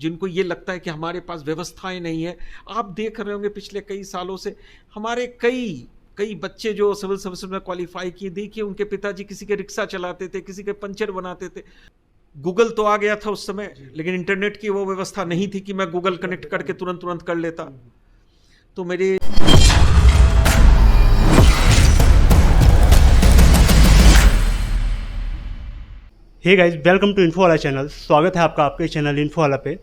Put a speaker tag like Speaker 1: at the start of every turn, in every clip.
Speaker 1: जिनको ये लगता है कि हमारे पास व्यवस्थाएं नहीं है। आप देख रहे होंगे पिछले कई सालों से हमारे कई बच्चे जो सिविल सर्विस में क्वालिफाई किए, देखिए उनके पिताजी किसी के रिक्शा चलाते थे, किसी के पंचर बनाते थे। गूगल तो आ गया था उस समय, लेकिन इंटरनेट की वो व्यवस्था नहीं थी कि मैं गूगल कनेक्ट करके तुरंत कर लेता। तो मेरे
Speaker 2: hey guys, welcome to Infowala channel. स्वागत है आपका आपके चैनल इन्फोवाला पे।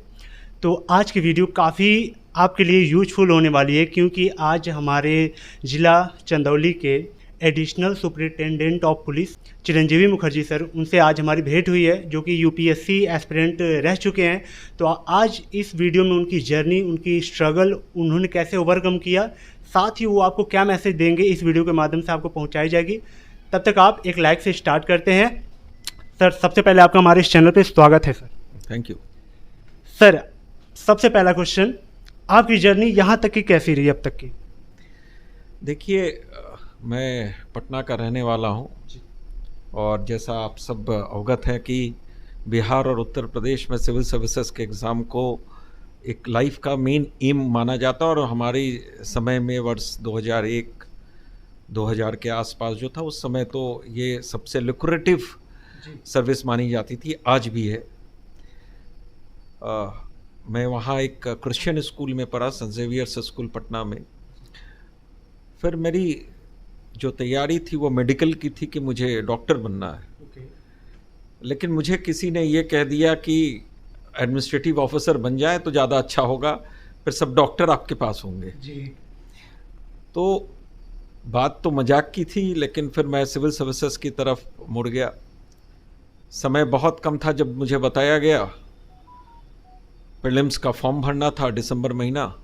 Speaker 2: तो आज की वीडियो काफ़ी आपके लिए यूजफुल होने वाली है, क्योंकि आज हमारे ज़िला चंदौली के additional superintendent of police Chiranjeevi Mukherjee sir, उनसे आज हमारी भेंट हुई है, जो कि यूपीएससी एस्पिरेंट रह चुके हैं। तो आज इस वीडियो में उनकी जर्नी, उनकी स्ट्रगल, उन्होंने कैसे ओवरकम किया, साथ ही वो आपको क्या मैसेज देंगे, इस वीडियो के माध्यम से आपको पहुँचाई जाएगी। तब तक आप एक लाइक से स्टार्ट करते हैं। सर, सबसे पहले आपका हमारे इस चैनल पे स्वागत है सर।
Speaker 1: Thank you
Speaker 2: sir. सबसे पहला क्वेश्चन, आपकी जर्नी यहाँ तक की कैसी रही अब तक की?
Speaker 1: देखिए, मैं पटना का रहने वाला हूँ और जैसा आप सब अवगत हैं कि बिहार और उत्तर प्रदेश में सिविल सर्विसेज के एग्ज़ाम को एक लाइफ का मेन एम माना जाता है। और हमारे समय में वर्ष 2001-2000 के आसपास जो था, उस समय तो ये सबसे लुक्रेटिव सर्विस मानी जाती थी, आज भी है। मैं वहाँ एक क्रिश्चियन स्कूल में पढ़ा, सेंट ज़ेवियर्स स्कूल पटना में। फिर मेरी जो तैयारी थी वो मेडिकल की थी कि मुझे डॉक्टर बनना है। लेकिन मुझे किसी ने ये कह दिया कि एडमिनिस्ट्रेटिव ऑफिसर बन जाए तो ज़्यादा अच्छा होगा, फिर सब डॉक्टर आपके पास होंगे जी। तो बात तो मजाक की थी, लेकिन फिर मैं सिविल सर्विसेज की तरफ मुड़ गया। समय बहुत कम था जब मुझे बताया गया। प्रीलिम्स का फॉर्म भरना था दिसंबर महीना,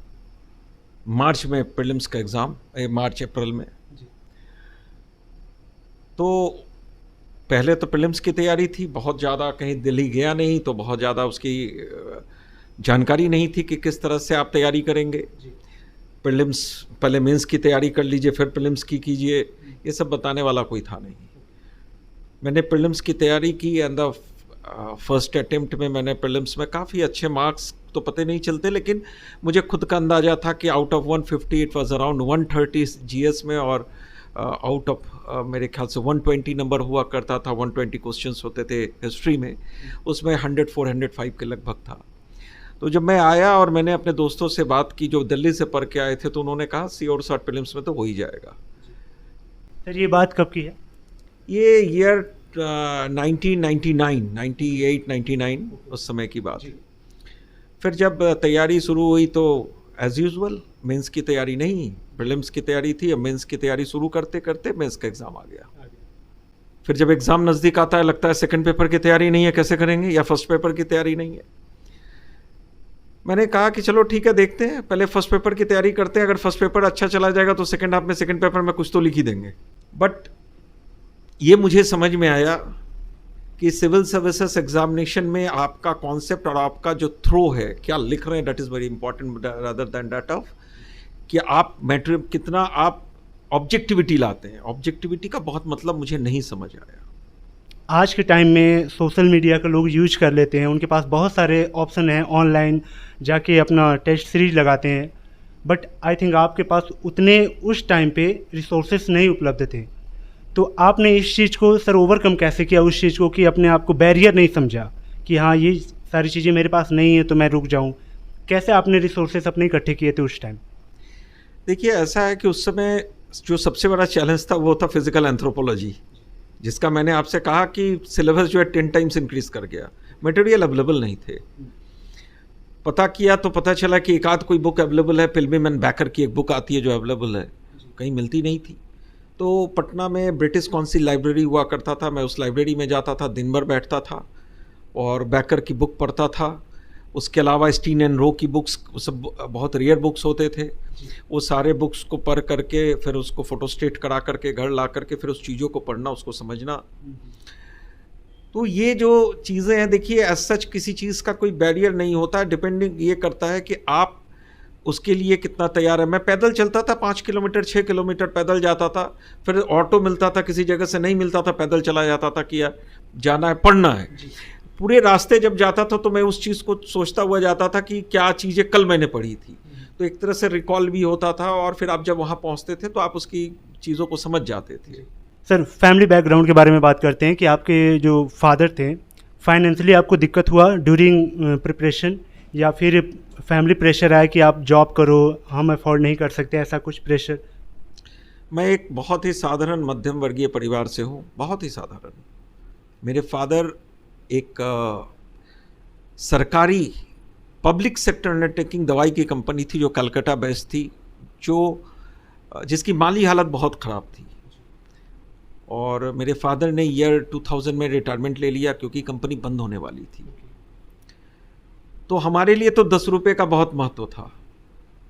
Speaker 1: मार्च में प्रीलिम्स का एग्ज़ाम, मार्च अप्रैल में। तो पहले तो प्रीलिम्स की तैयारी थी, बहुत ज़्यादा कहीं दिल्ली गया नहीं, तो बहुत ज़्यादा उसकी जानकारी नहीं थी कि किस तरह से आप तैयारी करेंगे। प्रीलिम्स पहले मेंस की तैयारी कर लीजिए, फिर प्रीलिम्स की कीजिए, ये सब बताने वाला कोई था नहीं। मैंने प्रीलिम्स की तैयारी की एंड द फर्स्ट अटेम्प्ट में मैंने प्रीलिम्स में काफ़ी अच्छे मार्क्स तो पता नहीं चलते, लेकिन मुझे खुद का अंदाज़ा था कि out of 150 it was around 130 GS में, और आउट ऑफ मेरे ख्याल से 120 नंबर हुआ करता था, 120 क्वेश्चंस होते थे हिस्ट्री में, उसमें 100-405 के लगभग था। तो जब मैं आया और मैंने अपने दोस्तों से बात की जो दिल्ली से पढ़ के आए थे, तो उन्होंने कहा सी और शॉर्ट प्रीलिम्स में तो हो ही जाएगा।
Speaker 2: सर, ये बात कब की है?
Speaker 1: ये ईयर 1998-99 उस समय की बात। फिर जब तैयारी शुरू हुई तो एज यूजुअल मेंस की तैयारी नहीं, प्रीलिम्स की तैयारी थी। अब मेंस की तैयारी शुरू करते करते मेंस का एग्ज़ाम आ गया। फिर जब एग्ज़ाम नज़दीक आता है, लगता है सेकंड पेपर की तैयारी नहीं है, कैसे करेंगे, या फर्स्ट पेपर की तैयारी नहीं है। मैंने कहा कि चलो ठीक है, देखते हैं, पहले फर्स्ट पेपर की तैयारी करते हैं। अगर फर्स्ट पेपर अच्छा चला जाएगा तो सेकंड हाफ में सेकंड पेपर में कुछ तो लिख ही देंगे। बट ये मुझे समझ में आया कि सिविल सर्विसेज एग्जामिनेशन में आपका कॉन्सेप्ट और आपका जो थ्रो है, क्या लिख रहे हैं, that is very important rather than that of कि आप मैटर कितना आप ऑब्जेक्टिविटी लाते हैं। ऑब्जेक्टिविटी का बहुत मतलब मुझे नहीं समझ आया।
Speaker 2: आज के टाइम में सोशल मीडिया का लोग यूज कर लेते हैं, उनके पास बहुत सारे ऑप्शन हैं, ऑनलाइन जाके अपना टेस्ट सीरीज लगाते हैं। बट आई थिंक आपके पास उतने उस टाइम पे रिसोर्सेस नहीं उपलब्ध थे। तो आपने इस चीज़ को सर ओवरकम कैसे किया, उस चीज़ को कि अपने आप को बैरियर नहीं समझा कि हाँ ये सारी चीज़ें मेरे पास नहीं है तो मैं रुक जाऊँ? कैसे आपने रिसोर्सेस अपने इकट्ठे किए थे उस टाइम?
Speaker 1: देखिए, ऐसा है कि उस समय जो सबसे बड़ा चैलेंज था वो था फिजिकल एंथ्रोपोलॉजी, जिसका मैंने आपसे कहा कि सिलेबस जो है 10 टाइम्स इंक्रीज कर गया। मटेरियल अवेलेबल नहीं थे। पता किया तो पता चला कि एक आध कोई बुक अवेलेबल है, पिल्बीम एंड बैकर की एक बुक आती है जो अवेलेबल है, कहीं मिलती नहीं थी। तो पटना में ब्रिटिश काउंसिल लाइब्रेरी हुआ करता था, मैं उस लाइब्रेरी में जाता था, दिन भर बैठता था और बैकर की बुक पढ़ता था। उसके अलावा स्टीन एंड रो की बुक्स, सब बहुत रेयर बुक्स होते थे, वो सारे बुक्स को पढ़ करके फिर उसको फोटोस्टेट करा करके घर ला करके फिर उस चीज़ों को पढ़ना, उसको समझना। तो ये जो चीज़ें हैं, देखिए एज सच किसी चीज़ का कोई बैरियर नहीं होता है, डिपेंडिंग ये करता है कि आप उसके लिए कितना तैयार है। मैं पैदल चलता था, 5 किलोमीटर 6 किलोमीटर पैदल जाता था, फिर ऑटो मिलता था, किसी जगह से नहीं मिलता था, पैदल चला जाता था कि यार जाना है, पढ़ना है। पूरे रास्ते जब जाता था तो मैं उस चीज़ को सोचता हुआ जाता था कि क्या चीज़ें कल मैंने पढ़ी थी, तो एक तरह से रिकॉल भी होता था और फिर आप जब वहाँ पहुँचते थे तो आप उसकी चीज़ों को समझ जाते थे।
Speaker 2: सर फैमिली बैकग्राउंड के बारे में बात करते हैं कि आपके जो फादर थे, फाइनेंशियली आपको दिक्कत हुआ ड्यूरिंग प्रिपरेशन, या फिर फैमिली प्रेशर आया कि आप जॉब करो, हम अफोर्ड नहीं कर सकते, ऐसा कुछ प्रेशर?
Speaker 1: मैं एक बहुत ही साधारण मध्यम वर्गीय परिवार से हूँ, बहुत ही साधारण। मेरे फादर एक सरकारी पब्लिक सेक्टर अंडरटेकिंग दवाई की कंपनी थी जो कलकत्ता बेस्ड थी, जिसकी माली हालत बहुत ख़राब थी। और मेरे फादर ने ईयर 2000 में रिटायरमेंट ले लिया क्योंकि कंपनी बंद होने वाली थी। तो हमारे लिए तो 10 रुपये का बहुत महत्व था।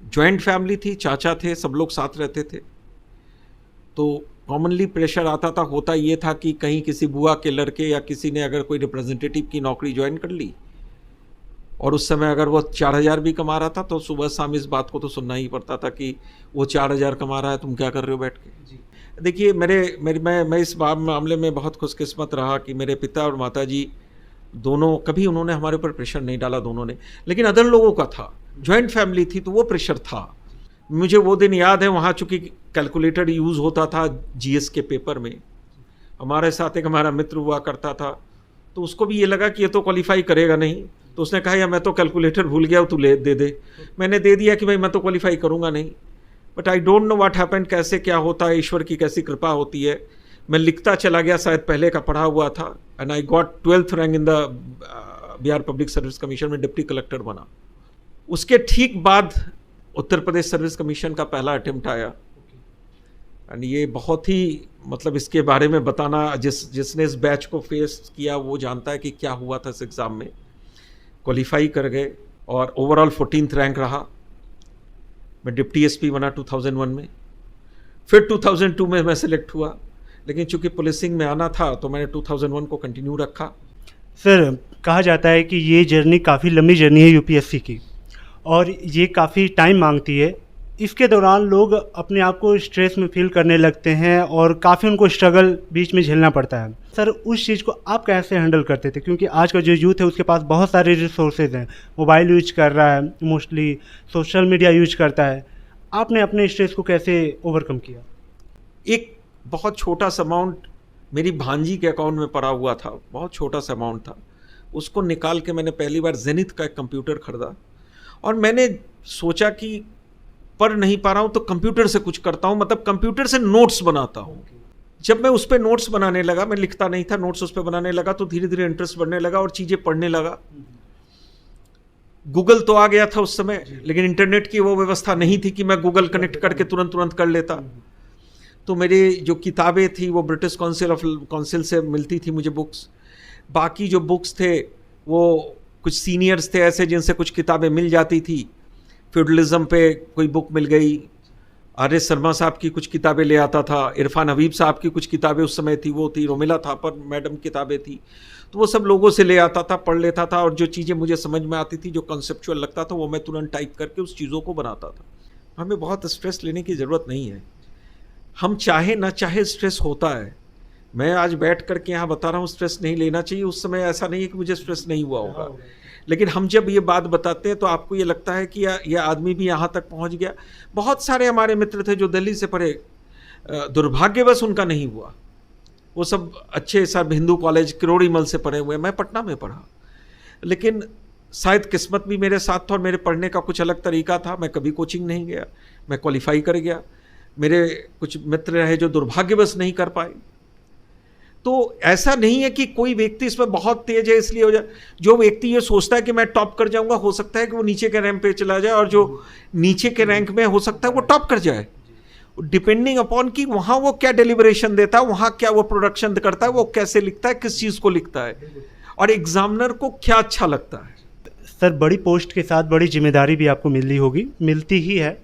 Speaker 1: जॉइंट फैमिली थी, चाचा थे, सब लोग साथ रहते थे। तो कॉमनली प्रेशर आता था, होता ये था कि कहीं किसी बुआ के लड़के या किसी ने अगर कोई रिप्रेजेंटेटिव की नौकरी ज्वाइन कर ली और उस समय अगर वो 4000 भी कमा रहा था तो सुबह शाम इस बात को तो सुनना ही पड़ता था कि वो 4000 कमा रहा है, तुम क्या कर रहे हो बैठ के। देखिए मैं इस मामले में बहुत खुशकिस्मत रहा कि मेरे पिता और माताजी दोनों, कभी उन्होंने हमारे ऊपर प्रेशर नहीं डाला दोनों ने, लेकिन अदर लोगों का था। जॉइंट फैमिली थी तो वो प्रेशर था। मुझे वो दिन याद है, वहाँ चूँकि कैलकुलेटर यूज़ होता था जीएस के पेपर में। हमारे साथ एक हमारा मित्र हुआ करता था, तो उसको भी ये लगा कि ये तो क्वालिफाई करेगा नहीं, तो उसने कहा यार मैं तो कैलकुलेटर भूल गया, तू ले दे। मैंने दे दिया कि भाई मैं तो क्वालिफाई करूँगा नहीं। But I don't know what happened, कैसे क्या होता है, ईश्वर की कैसी कृपा होती है। मैं लिखता चला गया, शायद पहले का पढ़ा हुआ था, and I got 12th rank in the Bihar public service commission में डिप्टी कलेक्टर बना। उसके ठीक बाद उत्तर प्रदेश सर्विस कमीशन का पहला अटेम्प्ट आया। एंड ये बहुत ही, मतलब इसके बारे में बताना, जिसने इस बैच को फेस किया वो जानता है कि क्या हुआ था इस एग्ज़ाम में। क्वालिफाई कर गए और ओवरऑल 14th रैंक रहा। मैं डिप्टी एसपी बना 2001 में। फिर 2002 में मैं सिलेक्ट हुआ, लेकिन चूंकि पुलिसिंग में आना था तो मैंने 2001 को कंटिन्यू रखा।
Speaker 2: सर कहा जाता है कि ये जर्नी काफ़ी लंबी जर्नी है यूपीएससी की, और ये काफ़ी टाइम मांगती है। इसके दौरान लोग अपने आप को स्ट्रेस में फील करने लगते हैं और काफ़ी उनको स्ट्रगल बीच में झेलना पड़ता है। सर उस चीज़ को आप कैसे हैंडल करते थे? क्योंकि आज का जो यूथ है उसके पास बहुत सारे रिसोर्सेज हैं, मोबाइल यूज कर रहा है, मोस्टली सोशल मीडिया यूज करता है। आपने अपने स्ट्रेस को कैसे ओवरकम किया?
Speaker 1: एक बहुत छोटा सा अमाउंट मेरी भांजी के अकाउंट में पड़ा हुआ था, बहुत छोटा सा अमाउंट था। उसको निकाल के मैंने पहली बार जेनिथ का एक कंप्यूटर खरीदा और मैंने सोचा कि पढ़ नहीं पा रहा हूँ तो कंप्यूटर से कुछ करता हूँ, मतलब कंप्यूटर से नोट्स बनाता हूँ। जब मैं उस पर नोट्स बनाने लगा, मैं लिखता नहीं था, नोट्स उस पर बनाने लगा, तो धीरे धीरे इंटरेस्ट बढ़ने लगा और चीज़ें पढ़ने लगा। गूगल तो आ गया था उस समय, लेकिन इंटरनेट की वो व्यवस्था नहीं थी कि मैं गूगल कनेक्ट करके तुरंत कर लेता। तो मेरी जो किताबें थी वो ब्रिटिश काउंसिल से मिलती थी मुझे बुक्स। बाकी जो बुक्स थे वो कुछ सीनियर्स थे ऐसे जिनसे कुछ किताबें मिल जाती थी। फ्यूडलिज्म पे कोई बुक मिल गई, आर एस शर्मा साहब की कुछ किताबें ले आता था, इरफान हबीब साहब की कुछ किताबें उस समय थी, वो थी रोमिला थापर मैडम किताबें थी, तो वो सब लोगों से ले आता था, पढ़ लेता था और जो चीज़ें मुझे समझ में आती थी, जो कॉन्सेप्चुअल लगता था, वो मैं तुरंत टाइप करके उस चीज़ों को बनाता था। हमें बहुत स्ट्रेस लेने की ज़रूरत नहीं है, हम चाहे ना चाहे स्ट्रेस होता है। मैं आज बैठ करके यहाँ बता रहा हूँ स्ट्रेस नहीं लेना चाहिए, उस समय ऐसा नहीं है कि मुझे स्ट्रेस नहीं हुआ होगा, लेकिन हम जब ये बात बताते हैं तो आपको ये लगता है कि यह आदमी भी यहाँ तक पहुँच गया। बहुत सारे हमारे मित्र थे जो दिल्ली से पढ़े, दुर्भाग्यवश उनका नहीं हुआ, वो सब अच्छे सब हिंदू कॉलेज किरोड़ीमल से पढ़े हुए, मैं पटना में पढ़ा, लेकिन शायद किस्मत भी मेरे साथ था और मेरे पढ़ने का कुछ अलग तरीका था। मैं कभी कोचिंग नहीं गया, मैं क्वालिफाई कर गया। मेरे कुछ मित्र रहे जो दुर्भाग्यवश नहीं कर पाए। तो ऐसा नहीं है कि कोई व्यक्ति इसमें बहुत तेज है इसलिए हो जाए। जो व्यक्ति ये सोचता है कि मैं टॉप कर जाऊंगा, हो सकता है कि वो नीचे के रैंक पे चला जाए, और जो नीचे के रैंक में हो सकता है वो टॉप कर जाए, डिपेंडिंग अपॉन कि वहाँ वो क्या डिलिबरेशन देता है, वहाँ क्या वो प्रोडक्शन करता है, वो कैसे लिखता है, किस चीज़ को लिखता है, और एग्जामिनर को क्या अच्छा लगता है।
Speaker 2: सर बड़ी पोस्ट के साथ बड़ी जिम्मेदारी भी आपको मिलती ही है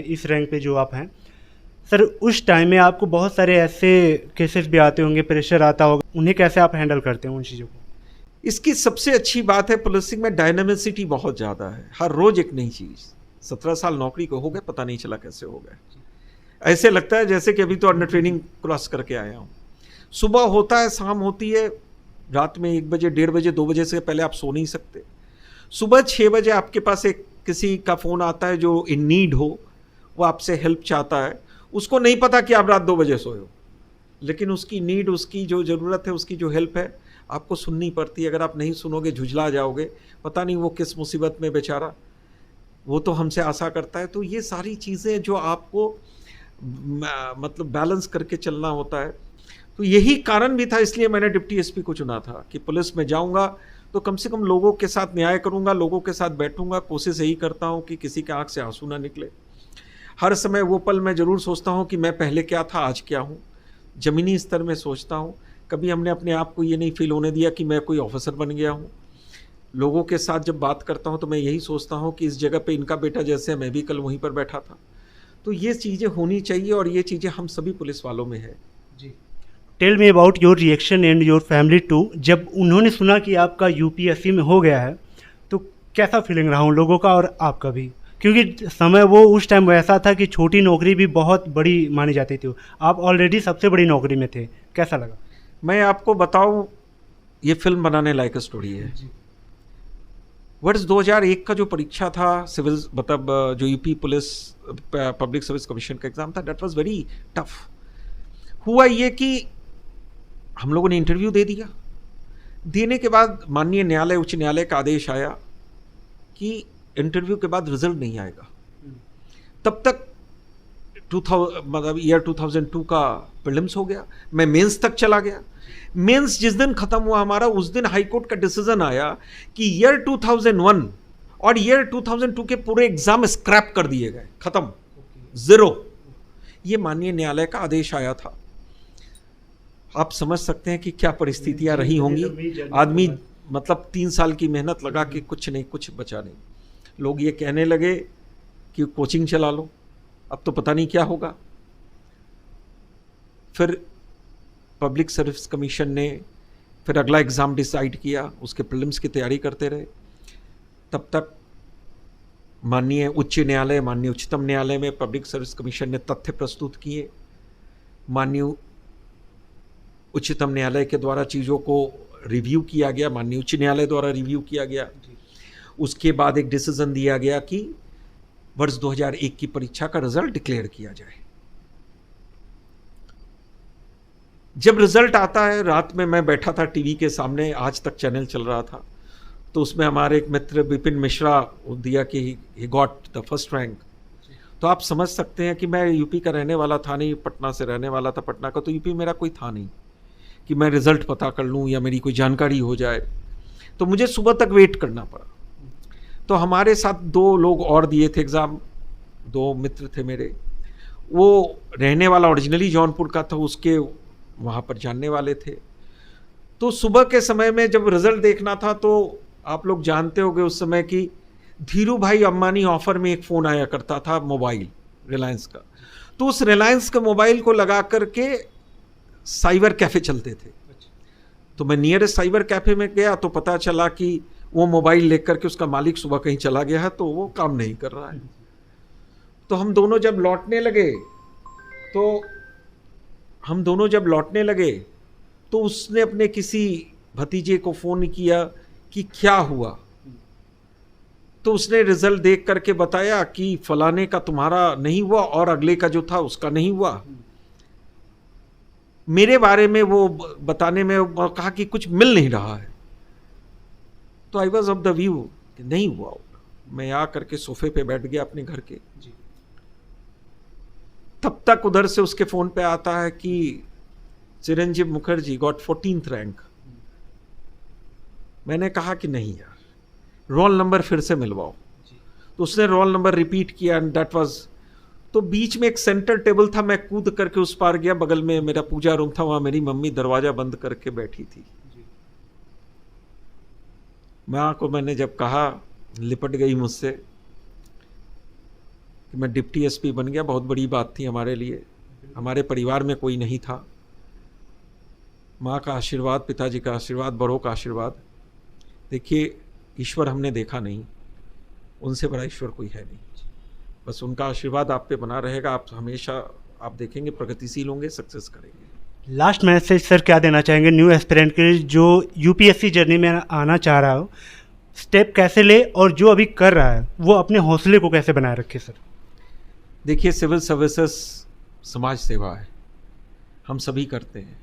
Speaker 2: इस रैंक पे जो आप हैं। सर उस टाइम में आपको बहुत सारे ऐसे केसेस भी आते होंगे, प्रेशर आता होगा, उन्हें कैसे आप हैंडल करते हैं उन चीज़ों को?
Speaker 1: इसकी सबसे अच्छी बात है पुलिसिंग में डायनामिसिटी बहुत ज़्यादा है, हर रोज़ एक नई चीज़। 17 साल नौकरी को हो गए, पता नहीं चला कैसे हो गए। ऐसे लगता है जैसे कि अभी तो अंडर ट्रेनिंग क्रॉस करके आया हूँ। सुबह होता है, शाम होती है, रात में 1 बजे, 1:30 बजे, 2 बजे से पहले आप सो नहीं सकते। सुबह 6 बजे आपके पास एक किसी का फ़ोन आता है जो इन नीड हो, वो आपसे हेल्प चाहता है, उसको नहीं पता कि आप रात 2 बजे सोए हो, लेकिन उसकी नीड, उसकी जो ज़रूरत है, उसकी जो हेल्प है, आपको सुननी पड़ती है। अगर आप नहीं सुनोगे झुझला जाओगे, पता नहीं वो किस मुसीबत में बेचारा, वो तो हमसे आशा करता है। तो ये सारी चीज़ें जो आपको मतलब बैलेंस करके चलना होता है। तो यही कारण भी था, इसलिए मैंने डिप्टी एसपी को चुना था कि पुलिस में जाऊंगा तो कम से कम लोगों के साथ न्याय करूंगा, लोगों के साथ बैठूंगा। कोशिश यही करता हूं कि किसी के आंख से आंसू ना निकले। हर समय वो पल मैं ज़रूर सोचता हूं कि मैं पहले क्या था, आज क्या हूं। ज़मीनी स्तर में सोचता हूं। कभी हमने अपने आप को ये नहीं फील होने दिया कि मैं कोई ऑफिसर बन गया हूं। लोगों के साथ जब बात करता हूं तो मैं यही सोचता हूं कि इस जगह पे इनका बेटा जैसे मैं भी कल वहीं पर बैठा था। तो ये चीज़ें होनी चाहिए और ये चीज़ें हम सभी पुलिस वालों में है।
Speaker 2: जी, tell me about your reaction and your family too. जब उन्होंने सुना कि आपका यूपीएससी में हो गया है तो कैसा फीलिंग रहा उन लोगों का और आपका भी, क्योंकि समय वो उस टाइम वैसा था कि छोटी नौकरी भी बहुत बड़ी मानी जाती थी। आप ऑलरेडी सबसे बड़ी नौकरी में थे, कैसा लगा?
Speaker 1: मैं आपको बताऊं, ये फिल्म बनाने लायक स्टोरी है। वर्ष 2001 का जो परीक्षा था सिविल, मतलब जो UP police public service commission का एग्ज़ाम था, दैट वाज वेरी टफ। हुआ ये कि हम लोगों ने इंटरव्यू दे दिया। देने के बाद माननीय न्यायालय, उच्च न्यायालय का आदेश आया कि इंटरव्यू के बाद रिजल्ट नहीं आएगा। तब तक मतलब ईयर 2002 का प्रीलिम्स हो गया, मैं मेंस तक चला गया। मेंस जिस दिन खत्म हुआ हमारा, उस दिन हाई कोर्ट का डिसीजन आया कि ईयर 2001 और ईयर 2002 के पूरे एग्जाम स्क्रैप कर दिए गए, खत्म, जीरो। ये माननीय न्यायालय का आदेश आया था। आप समझ सकते हैं कि क्या परिस्थितियां रही होंगी। आदमी मतलब 3 साल की मेहनत लगा के कुछ नहीं, कुछ बचा नहीं। लोग ये कहने लगे कि कोचिंग चला लो, अब तो पता नहीं क्या होगा। फिर पब्लिक सर्विस कमीशन ने फिर अगला एग्ज़ाम डिसाइड किया, उसके प्रीलिम्स की तैयारी करते रहे। तब तक माननीय उच्च न्यायालय, माननीय उच्चतम न्यायालय में पब्लिक सर्विस कमीशन ने तथ्य प्रस्तुत किए। माननीय उच्चतम न्यायालय के द्वारा चीज़ों को रिव्यू किया गया, माननीय उच्च न्यायालय द्वारा रिव्यू किया गया। उसके बाद एक डिसीजन दिया गया कि वर्ष 2001 की परीक्षा का रिजल्ट डिक्लेयर किया जाए। जब रिजल्ट आता है, रात में मैं बैठा था टीवी के सामने, आज तक चैनल चल रहा था, तो उसमें हमारे एक मित्र विपिन मिश्रा दिया कि he got the first rank. तो आप समझ सकते हैं कि मैं यूपी का रहने वाला था नहीं, पटना से रहने वाला था, पटना का, तो यूपी मेरा कोई था नहीं कि मैं रिजल्ट पता कर लूँ या मेरी कोई जानकारी हो जाए। तो मुझे सुबह तक वेट करना पड़ा। तो हमारे साथ 2 लोग और दिए थे एग्ज़ाम, 2 मित्र थे मेरे। वो रहने वाला ओरिजिनली जौनपुर का था, उसके वहाँ पर जानने वाले थे। तो सुबह के समय में जब रिजल्ट देखना था, तो आप लोग जानते होंगे उस समय की धीरू भाई अंबानी ऑफर में एक फ़ोन आया करता था, मोबाइल रिलायंस का। तो उस रिलायंस के मोबाइल को लगा करके साइबर कैफ़े चलते थे। तो मैं नियरेस्ट साइबर कैफ़े में गया तो पता चला कि वो मोबाइल लेकर के उसका मालिक सुबह कहीं चला गया है, तो वो काम नहीं कर रहा है। तो हम दोनों जब लौटने लगे तो उसने अपने किसी भतीजे को फ़ोन किया कि क्या हुआ। तो उसने रिजल्ट देख करके बताया कि फलाने का तुम्हारा नहीं हुआ और अगले का जो था उसका नहीं हुआ। मेरे बारे में वो बताने में कहा कि कुछ मिल नहीं रहा है। तो I was of the view कि नहीं हुआ होगा। मैं आ करके सोफे पे बैठ गया अपने घर के। तब तक उधर से उसके फ़ोन पे आता है कि चिरंजीव मुखर्जी गॉट 14th रैंक। मैंने कहा कि नहीं यार, रोल नंबर फिर से मिलवाओ। तो उसने रोल नंबर रिपीट किया एंड दैट वाज। तो बीच में एक सेंटर टेबल था, मैं कूद करके उस पार गया। बगल में मेरा पूजा रूम था, वहाँ मेरी मम्मी दरवाज़ा बंद करके बैठी थी। माँ को मैंने जब कहा, लिपट गई मुझसे कि मैं डिप्टी एसपी बन गया। बहुत बड़ी बात थी हमारे लिए, हमारे परिवार में कोई नहीं था। माँ का आशीर्वाद, पिताजी का आशीर्वाद, बड़ों का आशीर्वाद। देखिए, ईश्वर हमने देखा नहीं, उनसे बड़ा ईश्वर कोई है नहीं। बस उनका आशीर्वाद आप पे बना रहेगा। आप हमेशा आप देखेंगे प्रगतिशील होंगे, सक्सेस करेंगे।
Speaker 2: लास्ट मैसेज सर क्या देना चाहेंगे न्यू एस्पिरेंट के जो यूपीएससी जर्नी में आना चाह रहा हो, स्टेप कैसे ले और जो अभी कर रहा है वो अपने हौसले को कैसे बनाए रखे सर?
Speaker 1: देखिए, सिविल सर्विसेज समाज सेवा है, हम सभी करते हैं।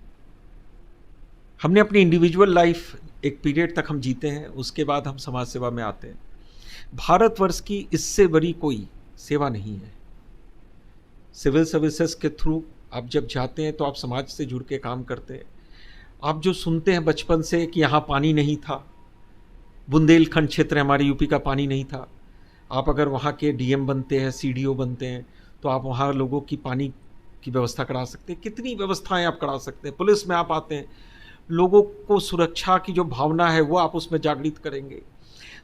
Speaker 1: हमने अपनी इंडिविजुअल लाइफ एक पीरियड तक हम जीते हैं, उसके बाद हम समाज सेवा में आते हैं। भारतवर्ष की इससे बड़ी कोई सेवा नहीं है। सिविल सर्विसेज के थ्रू आप जब जाते हैं तो आप समाज से जुड़ के काम करते हैं। आप जो सुनते हैं बचपन से कि यहाँ पानी नहीं था, बुंदेलखंड क्षेत्र हमारे यूपी का पानी नहीं था, आप अगर वहाँ के डीएम बनते हैं, सीडीओ बनते हैं, तो आप वहाँ लोगों की पानी की व्यवस्था करा सकते हैं। कितनी व्यवस्थाएं आप करा सकते हैं। पुलिस में आप आते हैं, लोगों को सुरक्षा की जो भावना है वो आप उसमें जागृत करेंगे।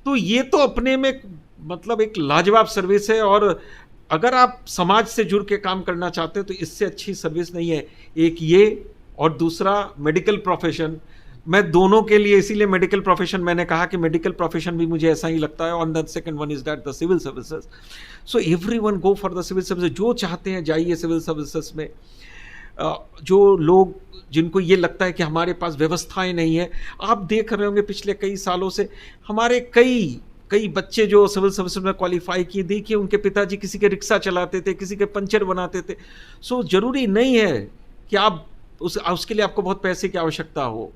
Speaker 1: तो ये तो अपने में मतलब एक लाजवाब सर्विस है, और अगर आप समाज से जुड़ के काम करना चाहते हैं तो इससे अच्छी सर्विस नहीं है। एक ये, और दूसरा मेडिकल प्रोफेशन। मैं दोनों के लिए, इसीलिए मेडिकल प्रोफेशन मैंने कहा कि मेडिकल प्रोफेशन भी मुझे ऐसा ही लगता है। On the second one is that the civil services. So everyone go for the civil services. जो चाहते हैं जाइए सिविल सर्विसेज में। जो लोग जिनको ये लगता है कि हमारे पास व्यवस्थाएं नहीं है, आप देख रहे होंगे पिछले कई सालों से हमारे कई बच्चे जो सिविल सर्विसेज में क्वालिफाई किए, देखिए उनके पिताजी किसी के रिक्शा चलाते थे, किसी के पंचर बनाते थे। सो जरूरी नहीं है कि आप उसके लिए आपको बहुत पैसे की आवश्यकता हो।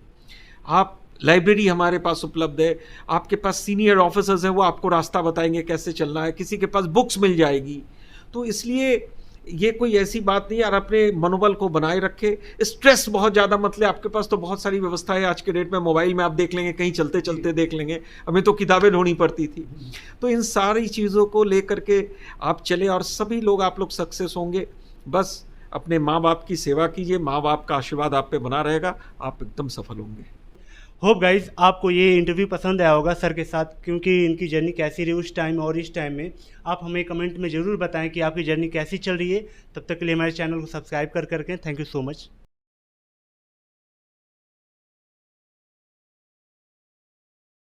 Speaker 1: आप लाइब्रेरी हमारे पास उपलब्ध है, आपके पास सीनियर ऑफिसर्स हैं, वो आपको रास्ता बताएंगे कैसे चलना है, किसी के पास बुक्स मिल जाएगी। तो इसलिए ये कोई ऐसी बात नहीं है। और अपने मनोबल को बनाए रखे, स्ट्रेस बहुत ज़्यादा मत ले। आपके पास तो बहुत सारी व्यवस्था है आज के डेट में, मोबाइल में आप देख लेंगे, कहीं चलते चलते देख लेंगे। हमें तो किताबें ढूंढनी पड़ती थी। तो इन सारी चीज़ों को लेकर के आप चले और सभी लोग आप लोग सक्सेस होंगे। बस अपने माँ बाप की सेवा कीजिए, माँ बाप का आशीर्वाद आप पे बना रहेगा, आप एकदम सफल होंगे।
Speaker 2: होप गाइज आपको ये इंटरव्यू पसंद आया होगा सर के साथ, क्योंकि इनकी जर्नी कैसी रही उस टाइम और इस टाइम में। आप हमें कमेंट में ज़रूर बताएं कि आपकी जर्नी कैसी चल रही है। तब तक के लिए हमारे चैनल को सब्सक्राइब कर करके थैंक यू सो मच।